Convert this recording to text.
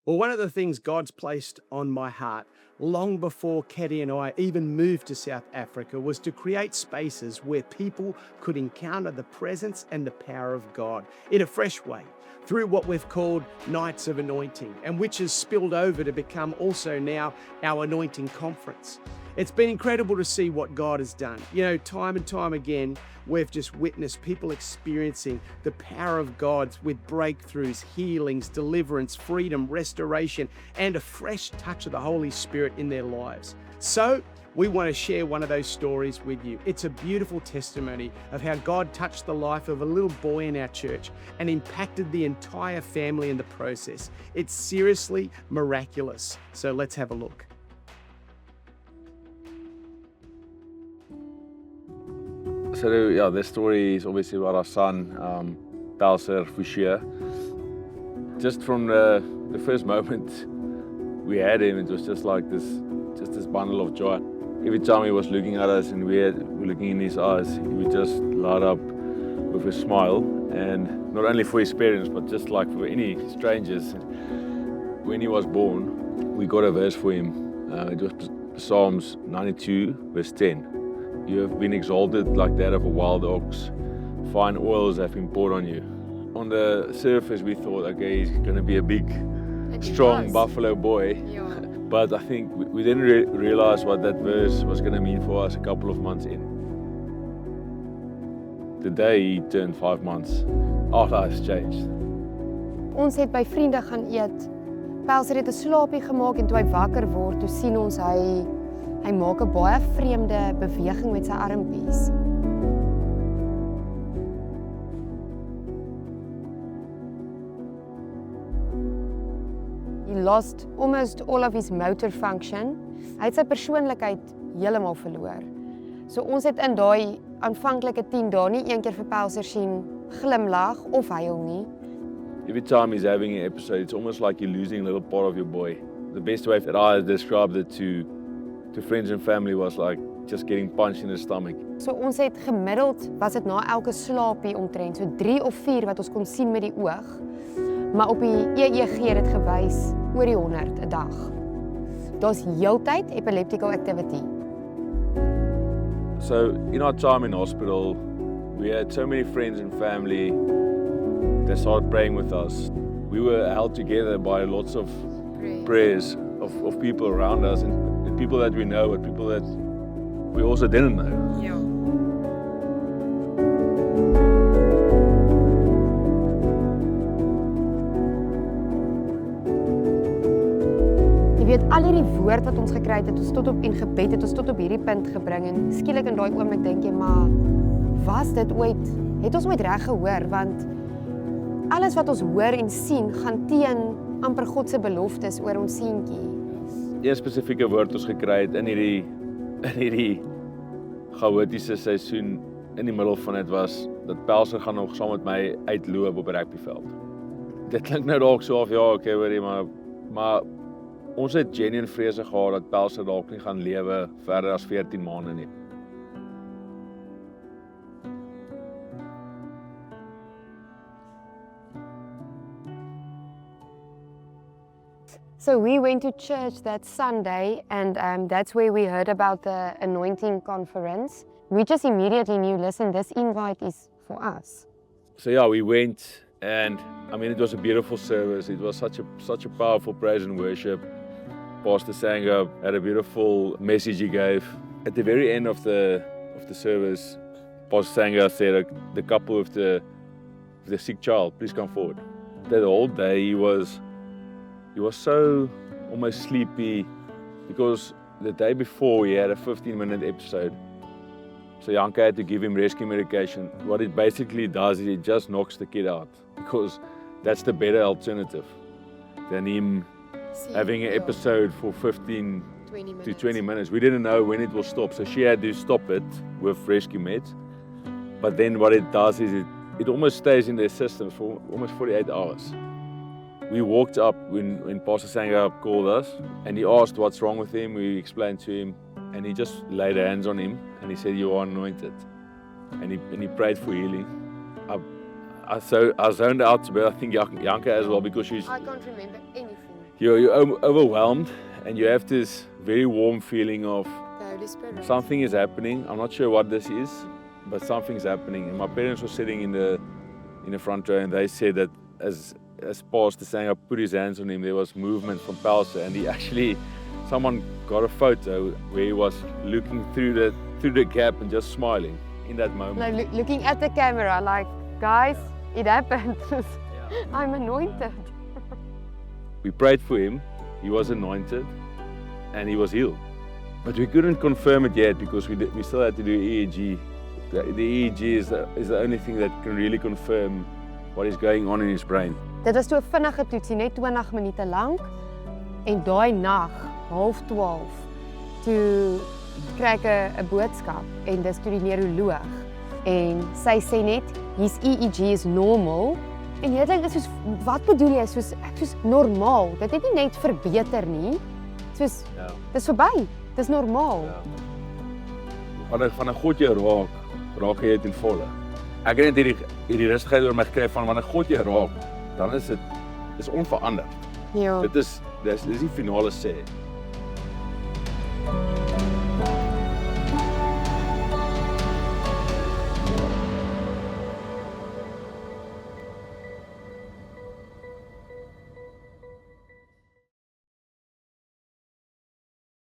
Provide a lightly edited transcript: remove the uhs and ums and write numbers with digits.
Well, one of the things God's placed on my heart long before Keddy and I even moved to South Africa was to create spaces where people could encounter the presence and the power of God in a fresh way through what we've called Nights of Anointing, and which has spilled over to become also now our Anointing Conference. It's been incredible to see what God has done. You know, time and time again, we've just witnessed people experiencing the power of God with breakthroughs, healings, deliverance, freedom, restoration, and a fresh touch of the Holy Spirit in their lives. So, we want to share one of those stories with you. It's a beautiful testimony of how God touched the life of a little boy in our church and impacted the entire family in the process. It's seriously miraculous. So let's have a look. So yeah, this story is obviously about our son, Balser Fouchier. Just from the first moment we had him, it was just like this bundle of joy. Every time he was looking at us and we were looking in his eyes, he would just light up with a smile. And not only for his parents, but just like for any strangers. When he was born, we got a verse for him. It was Psalms 92, verse 10. You have been exalted like that of a wild ox. Fine oils have been poured on you. On the surface, we thought, okay, he's going to be a big, strong buffalo boy. Yeah. But I think we didn't realize what that verse was going to mean for us a couple of months in. The day he turned 5 months, our lives changed. Ons het by vriende gaan eet. Pelser het 'n slaapie gemaak en toe hy wakker word, toe sien ons hy maak 'n baie vreemde beweging met sy armpies. He lost almost all of his motor function. Hy het sy persoonlikheid heeltemal verloor. So ons het in daai aanvanklike 10 dae nie een keer vir Pelser sien glimlag of huil nie. Every time he's having an episode, it's almost like you're losing a little part of your boy. The best way that I described it to friends and family was like just getting punched in the stomach. So ons het gemiddeld, was dit na elke slaapie omtrent, so 3 of 4 wat ons kon sien met die oog. Maar op die EEG het dit gewys oor die 100 'n dag. Daar's heeltyd epileptical activity. So in our time in hospital, we had so many friends and family that started praying with us. We were held together by lots of prayers of people around us and people that we know, but people that we also didn't know. Ja. Jy weet al hierdie woord wat ons gekry het, ons tot op en gebed het ons tot op hierdie punt gebring en skielik in daai oomblik dink jy, maar was dit ooit, het ons ooit reg gehoor, want alles wat ons hoor en sien gaan teen amper God se beloftes oor ons seentjie. Een spesifieke woord ons gekry het in hierdie chaotiese seisoen in die middel van dit was dat Pelser gaan nog saam met my uitloop op 'n rugbyveld. Dit klink nou dalk so of ja, okay, hoorie, maar ons het genuine vrese gehad dat Pelser dalk nie gaan lewe verder as 14 maande nie. So we went to church that Sunday and that's where we heard about the Anointing Conference. We just immediately knew, listen, this invite is for us. So yeah, we went and I mean it was a beautiful service. It was such a powerful praise and worship. Pastor Sanga had a beautiful message he gave. At the very end of the service, Pastor Sanga said, the couple with the sick child, please come forward. The whole day he was so almost sleepy because the day before he had a 15-minute episode. So Janka had to give him rescue medication. What it basically does is it just knocks the kid out because that's the better alternative than him having an episode for 15 to 20 minutes. We didn't know when it will stop, so she had to stop it with rescue meds. But then what it does is it almost stays in their system for almost 48 hours. We walked up when Pastor Sanga called us and he asked what's wrong with him. We explained to him and he just laid hands on him and he said, you are anointed. And he prayed for healing. I zoned out a bit, I think Janka as well, because I can't remember anything. you're overwhelmed and you have this very warm feeling of The Holy Spirit. something is happening. I'm not sure what this is, but something's happening. And my parents were sitting in the front row, and they said that as Pastor Sanger put his hands on him, there was movement from Palsa, and someone got a photo where he was looking through the gap and just smiling in that moment. Like looking at the camera, like, guys, it happened. I'm anointed. We prayed for him, he was anointed, and he was healed. But we couldn't confirm it yet because we still had to do EEG. The EEG is the only thing that can really confirm what is going on in his brain. Dit was toe 'n vinnige toetsie, net 20 minute lank. En daai nag, 11:30, toe kry ek 'n boodskap en dis toe die neuroloog. En sy sê net, his EEG is normal. En jy dink is soos, wat bedoel jy? Ek soos normaal. Dit het nie net verbeter nie. Soos Ja. dis verby. Dis normaal. Van 'n God jou raak jy dit in volle. Ek het net hierdie rustigheid oor my gekry van wanneer God jou raak, dan is dit onveranderd. Ja. Dis die finale sê.